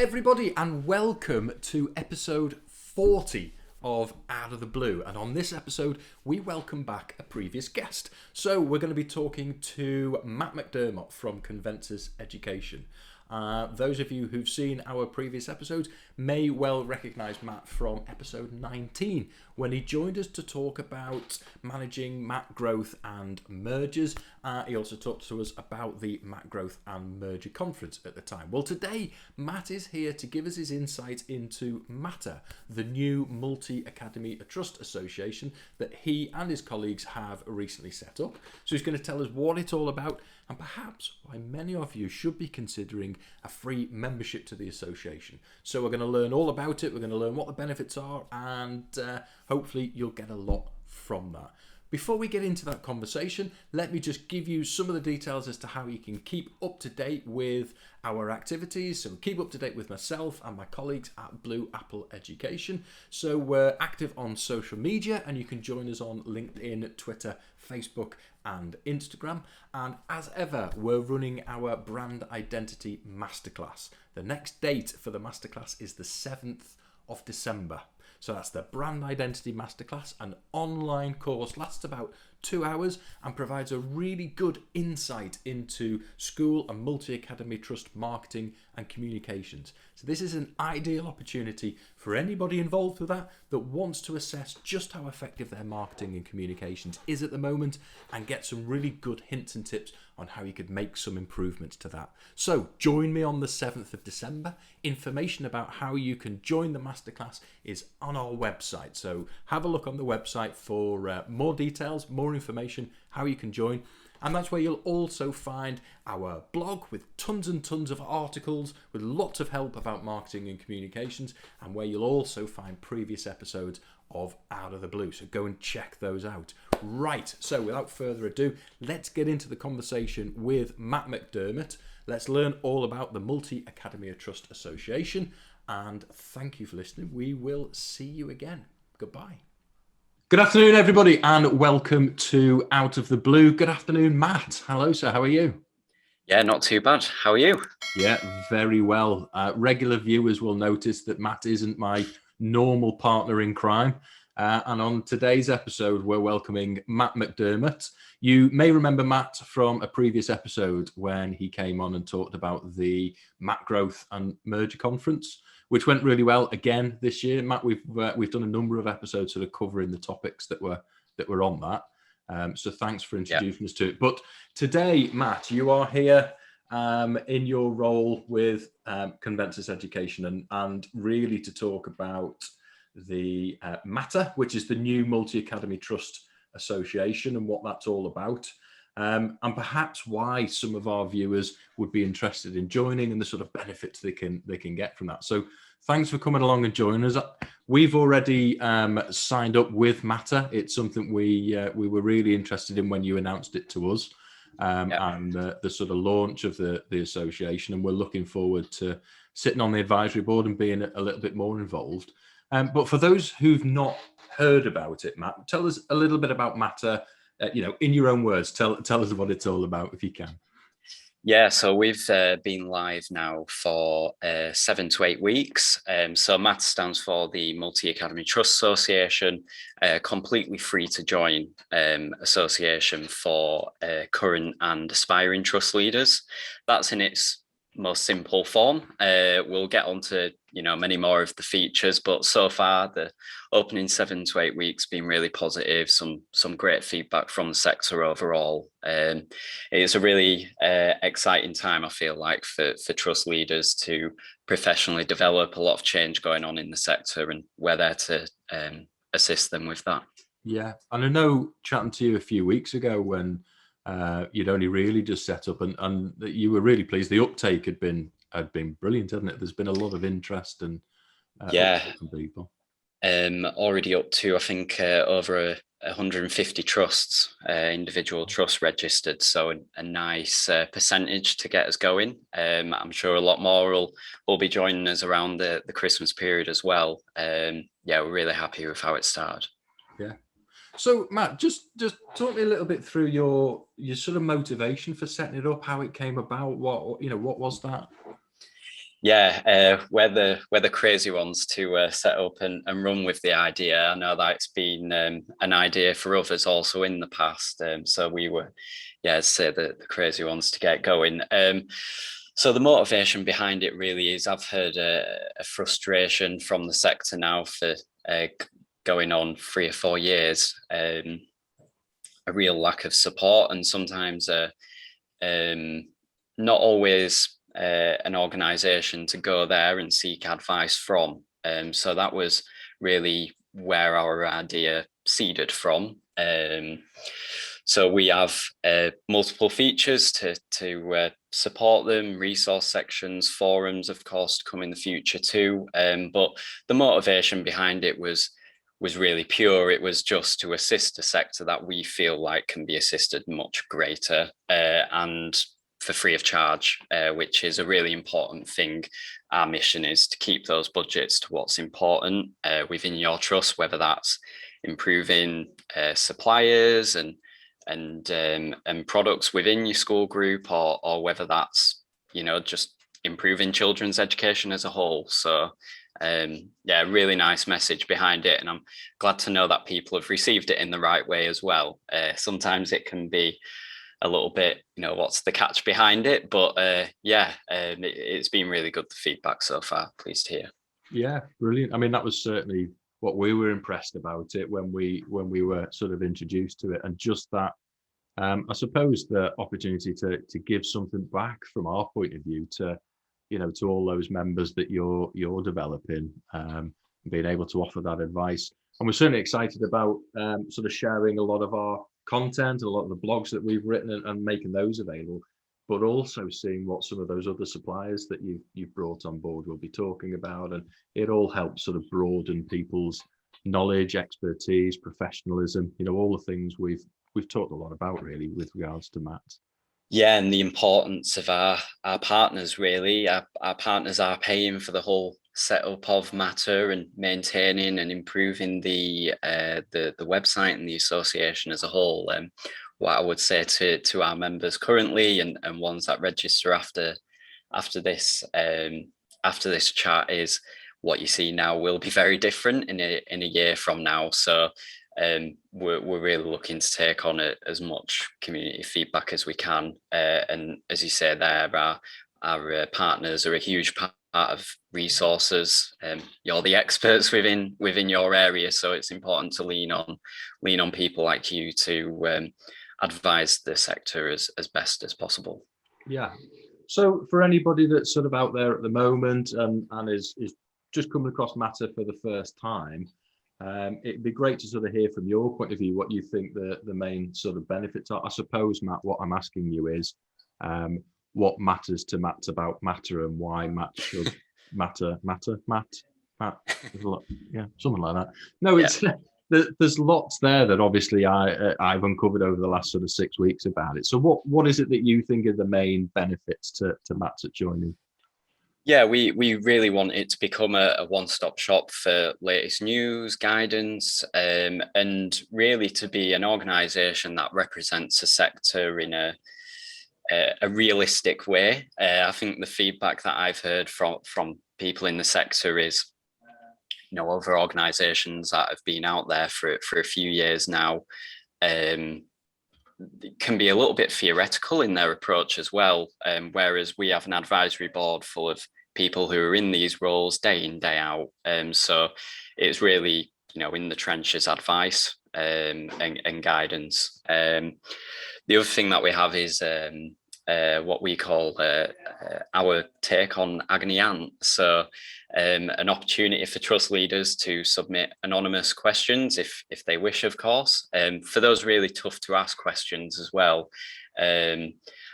everybody, and welcome to episode 40 of Out of the Blue. And on this episode, we welcome back a previous guest. So we're going to be talking to Matt McDermott from Condensed Education. Those of you who've seen our previous episodes may well recognise Matt from episode 19, when he joined us to talk about managing MAT growth and mergers. He also talked to us about the MAT growth and merger conference at the time. Well, today Matt is here to give us his insight into MATA, the new multi-academy trust association that he and his colleagues have recently set up. So he's going to tell us what it's all about and perhaps why many of you should be considering a free membership to the association. So we're going to learn all about it, we're going to learn what the benefits are, and hopefully you'll get a lot from that. Before we get into that conversation, let me just give you some of the details as to how you can keep up to date with our activities. So keep up to date with myself and my colleagues at Blue Apple Education. So we're active on social media, and you can join us on LinkedIn, Twitter, Facebook and Instagram. And as ever, we're running our brand identity masterclass. The next date for the masterclass is the 7th of December. So that's the Brand Identity Masterclass, an online course, lasts about 2 hours and provides a really good insight into school and multi-academy trust marketing and communications. So this is an ideal opportunity for anybody involved with that wants to assess just how effective their marketing and communications is at the moment and get some really good hints and tips on how you could make some improvements to that. So join me on the 7th of December. Information about how you can join the masterclass is on our website. So have a look on the website for more details, more information, how you can join. And that's where you'll also find our blog with tons and tons of articles with lots of help about marketing and communications, and where you'll also find previous episodes of Out of the Blue. So go and check those out. Right, so without further ado, let's get into the conversation with Matt McDermott. Let's learn all about the Multi-Academy Trust Association, and thank you for listening. We will see you again. Goodbye. Good afternoon, everybody, and welcome to Out of the Blue. Good afternoon, Matt. Hello, sir. How are you? Yeah, not too bad. How are you? Yeah, very well. Regular viewers will notice that Matt isn't my normal partner in crime. And on today's episode, we're welcoming Matt McDermott. You may remember Matt from a previous episode when he came on and talked about the MAT growth and merger conference, which went really well again this year. Matt, we've done a number of episodes sort of covering the topics that were on that. So thanks for introducing us to it. But today, Matt, you are here in your role with Condensed Education and really to talk about the MATA, which is the new Multi-Academy Trust Association, and what that's all about. And perhaps why some of our viewers would be interested in joining and the sort of benefits they can get from that. So thanks for coming along and joining us. We've already signed up with MATA. It's something we were really interested in when you announced it to us, and the sort of launch of the association. And we're looking forward to sitting on the advisory board and being a little bit more involved. But for those who've not heard about it, Matt, tell us a little bit about MATA. In your own words, tell us what it's all about, if you can. Yeah, so we've been live now for 7 to 8 weeks. So MAT stands for the Multi-Academy Trust Association, completely free to join association for current and aspiring trust leaders. That's in its most simple form. We'll get onto many more of the features, but so far the opening 7 to 8 weeks been really positive. Some great feedback from the sector overall. It's a really exciting time, I feel like, for trust leaders to professionally develop. A lot of change going on in the sector, and we're there to assist them with that. Yeah, and I know chatting to you a few weeks ago when you'd only really just set up, and you were really pleased. The uptake had been brilliant, hadn't it? There's been a lot of interest and from people. Already up to, I think, over 150 trusts, individual trusts registered. So a nice percentage to get us going. I'm sure a lot more will be joining us around the Christmas period as well. We're really happy with how it started. Yeah. So Matt, just talk me a little bit through your sort of motivation for setting it up, how it came about, what was that? Yeah, we're the crazy ones to set up and run with the idea. I know that it's been an idea for others also in the past. So we were, yeah, I'd say the crazy ones to get going. So the motivation behind it really is I've heard a frustration from the sector now for going on 3 or 4 years, a real lack of support and sometimes um, not always an organization to go there and seek advice from. So that was really where our idea seeded from. So we have multiple features to support them, resource sections, forums, of course, to come in the future too. But the motivation behind it was really pure. It was just to assist a sector that we feel like can be assisted much greater and for free of charge, which is a really important thing. Our mission is to keep those budgets to what's important within your trust, whether that's improving suppliers and products within your school group, or whether that's just improving children's education as a whole. So yeah, really nice message behind it, and I'm glad to know that people have received it in the right way as well. Sometimes it can be a little bit, what's the catch behind it? But yeah, it's been really good, the feedback so far. Pleased to hear. Yeah, brilliant. I mean, that was certainly what we were impressed about it when we were sort of introduced to it, and just that I suppose the opportunity to give something back from our point of view to to all those members that you're developing, being able to offer that advice. And we're certainly excited about sort of sharing a lot of our content, a lot of the blogs that we've written, and making those available, but also seeing what some of those other suppliers that you've brought on board will be talking about. And it all helps sort of broaden people's knowledge, expertise, professionalism, all the things we've talked a lot about really with regards to Matt. Yeah, and the importance of our partners, really. Our partners are paying for the whole setup of Matter and maintaining and improving the website and the association as a whole. What I would say to our members currently and ones that register after this chat is what you see now will be very different in a year from now. So we're really looking to take on as much community feedback as we can. And as you say there, our partners are a huge part of resources. You're the experts within your area, so it's important to lean on people like you to advise the sector as best as possible. Yeah. So for anybody that's sort of out there at the moment and is just coming across Matter for the first time, it'd be great to sort of hear from your point of view what you think the main sort of benefits are. I suppose, Matt, what I'm asking you is what matters to Matt about Matter and why Matt should Matt, yeah, something like that. No, it's there's lots there that obviously I've uncovered over the last sort of 6 weeks about it. So what is it that you think are the main benefits to Matt at joining? Yeah, we really want it to become a one-stop shop for latest news, guidance, and really to be an organisation that represents a sector in a realistic way. I think the feedback that I've heard from people in the sector is, other organisations that have been out there for a few years now, can be a little bit theoretical in their approach as well. Whereas we have an advisory board full of people who are in these roles day in, day out. So it's really, in the trenches advice and guidance. The other thing that we have is what we call our take on agony aunt. So an opportunity for trust leaders to submit anonymous questions if they wish, of course, for those really tough to ask questions as well.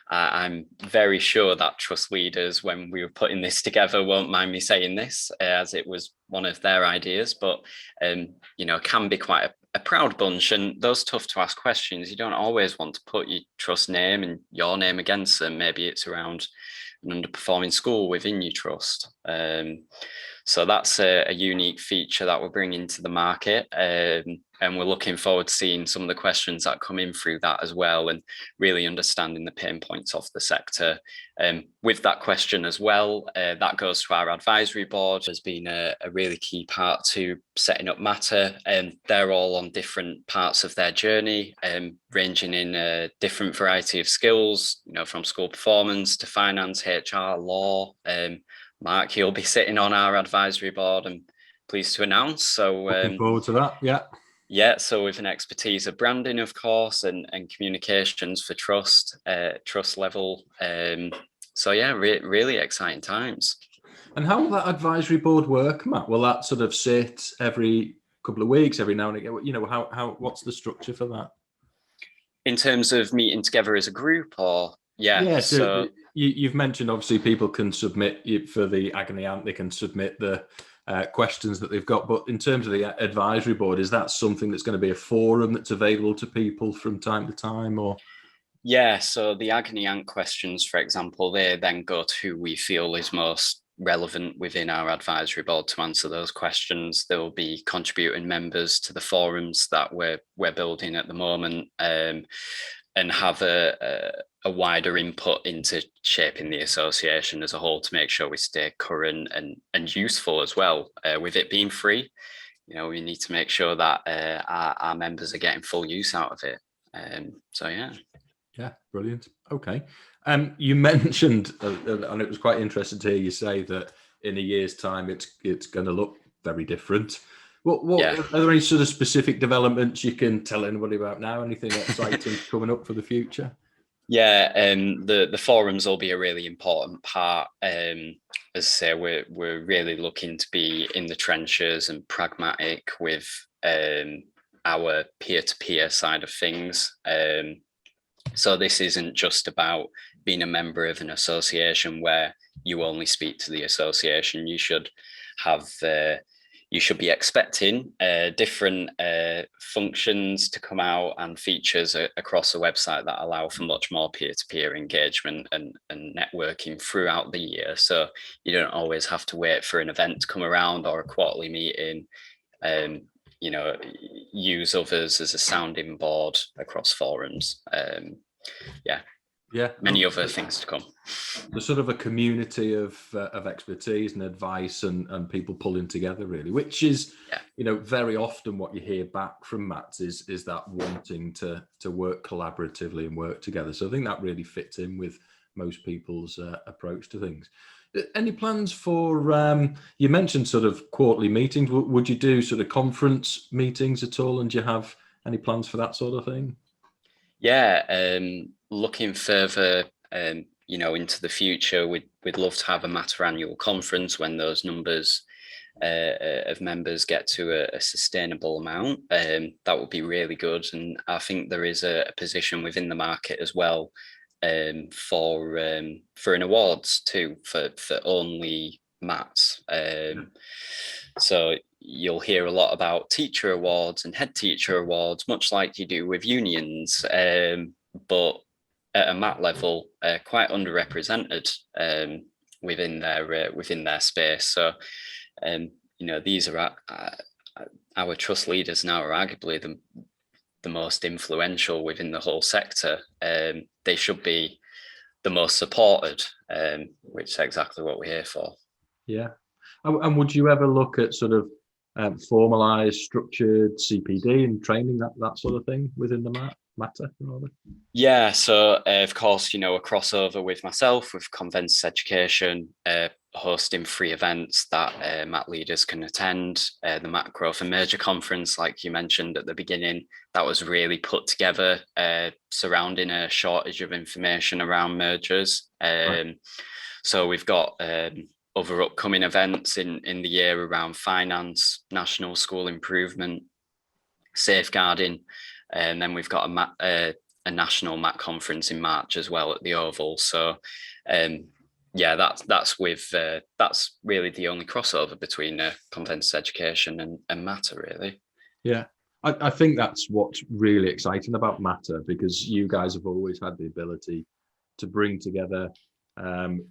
I'm very sure that trust leaders, when we were putting this together, won't mind me saying this, as it was one of their ideas, but can be quite a proud bunch, and those tough to ask questions, you don't always want to put your trust name and your name against them. Maybe it's around an underperforming school within your trust. So that's a unique feature that we're bringing to the market. And we're looking forward to seeing some of the questions that come in through that as well, and really understanding the pain points of the sector. With that question as well, that goes to our advisory board, has been a really key part to setting up Matter. And they're all on different parts of their journey, ranging in a different variety of skills, from school performance to finance, HR, law. Mark, he'll be sitting on our advisory board, and pleased to announce. So looking forward to that. Yeah, so with an expertise of branding, of course, and communications for trust level. So yeah, really exciting times. And how will that advisory board work, Matt? Will that sort of sit every couple of weeks, every now and again? What's the structure for that? In terms of meeting together as a group, or so you've mentioned obviously people can submit for the agony aunt, they can submit the questions that they've got, but in terms of the advisory board, is that something that's going to be a forum that's available to people from time to time, or? Yeah, so the agony aunt questions, for example, they then go to who we feel is most relevant within our advisory board to answer those questions. There will be contributing members to the forums that we're building at the moment, and have a wider input into shaping the association as a whole to make sure we stay current and useful as well. With it being free, we need to make sure that our members are getting full use out of it. So yeah. Yeah, brilliant. Okay. You mentioned, and it was quite interesting to hear you say that in a year's time, it's going to look very different. Are there any sort of specific developments you can tell anybody about now? Anything exciting coming up for the future? Yeah, the forums will be a really important part. As I say, we're really looking to be in the trenches and pragmatic with our peer-to-peer side of things. So this isn't just about being a member of an association where you only speak to the association. You should have you should be expecting different functions to come out and features across the website that allow for much more peer-to-peer engagement and networking throughout the year. So you don't always have to wait for an event to come around or a quarterly meeting. Use others as a sounding board across forums. Many other things to come. There's sort of a community of expertise and advice and people pulling together, really, which is very often what you hear back from Mats is that wanting to work collaboratively and work together. So I think that really fits in with most people's approach to things. Any plans for you mentioned sort of quarterly meetings? Would you do sort of conference meetings at all, and do you have any plans for that sort of thing? Looking further into the future, we'd love to have a Matter annual conference when those numbers of members get to a sustainable amount. That would be really good, and I think there is a position within the market as well for an awards too for only Mats. So you'll hear a lot about teacher awards and head teacher awards, much like you do with unions, but at a Mat level, quite underrepresented within their space. So these are our trust leaders now are arguably the most influential within the whole sector. They should be the most supported, which is exactly what we're here for. Yeah. And would you ever look at sort of formalized, structured CPD and training, that sort of thing within the Matter? Rather? Yeah, so of course, a crossover with myself, with Condensed Education, hosting free events that Mat leaders can attend. The Mat Growth and Merger Conference, like you mentioned at the beginning, that was really put together surrounding a shortage of information around mergers. Right. So we've got other upcoming events in the year around finance, national school improvement, safeguarding, and then we've got a national Mat conference in March as well at the Oval. So that's really the only crossover between Condensed Education and Matter, really. Yeah, I think that's what's really exciting about Matter, because you guys have always had the ability to bring together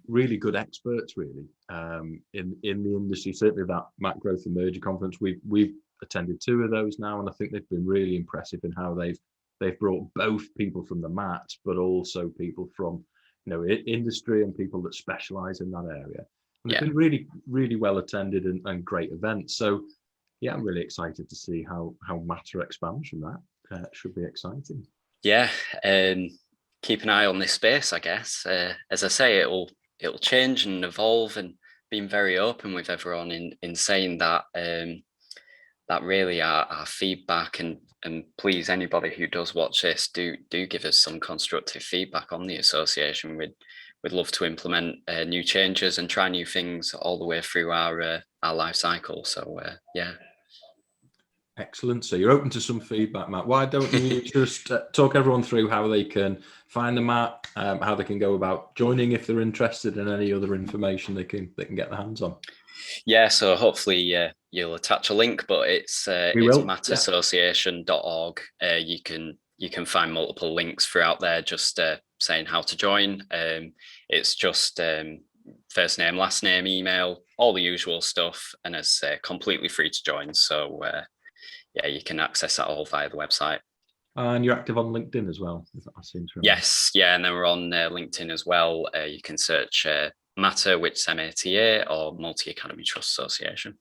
really good experts, really, in the industry. Certainly that Mat Growth and Merger Conference, we've attended 2 of those now, and I think they've been really impressive in how they've brought both people from the mat, but also people from industry and people that specialize in that area. And they've been really, really well attended and great events. So yeah, I'm really excited to see how Matter expands from that. Should be exciting. Yeah, keep an eye on this space, I guess. As I say, it'll change and evolve, and being very open with everyone in saying that that really our feedback, and please, anybody who does watch this, do give us some constructive feedback on the association. We'd love to implement new changes and try new things all the way through our life cycle. So yeah. Excellent. So you're open to some feedback, Matt. Why don't you just talk everyone through how they can find the Matt, how they can go about joining if they're interested, and any other information they can get their hands on? Yeah, so hopefully you'll attach a link, but it's mattassociation.org. You can find multiple links throughout there, just saying how to join. It's just first name, last name, email, all the usual stuff, and it's completely free to join. So yeah, you can access that all via the website. And you're active on LinkedIn as well? Yes, yeah, and then we're on LinkedIn as well. You can search Matter, which is MATA, or Multi Academy Trust Association.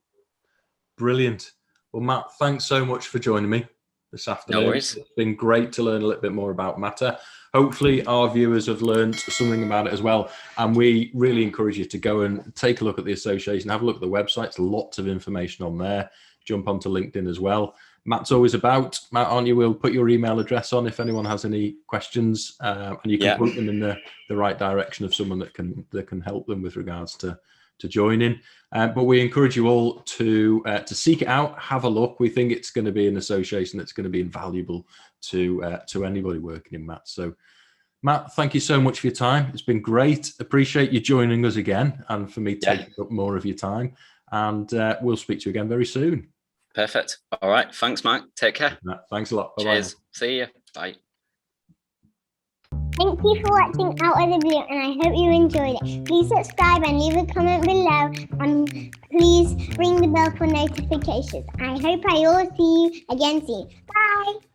Brilliant. Well, Matt, thanks so much for joining me this afternoon. No worries. It's been great to learn a little bit more about Matter. Hopefully our viewers have learned something about it as well. And we really encourage you to go and take a look at the association, have a look at the website. There's lots of information on there. Jump onto LinkedIn as well. Matt's always about. Matt, aren't you? We'll put your email address on if anyone has any questions, and you can point them in the right direction of someone that can help them with regards to joining. But we encourage you all to seek it out, have a look. We think it's going to be an association that's going to be invaluable to anybody working in Matt. So, Matt, thank you so much for your time. It's been great. Appreciate you joining us again, and for me taking up more of your time. And we'll speak to you again very soon. Perfect. All right. Thanks, Mike. Take care. Thanks a lot. Bye-bye. Cheers. See you. Bye. Thank you for watching Out of the Blue, and I hope you enjoyed it. Please subscribe and leave a comment below, and please ring the bell for notifications. I hope I will see you again soon. Bye.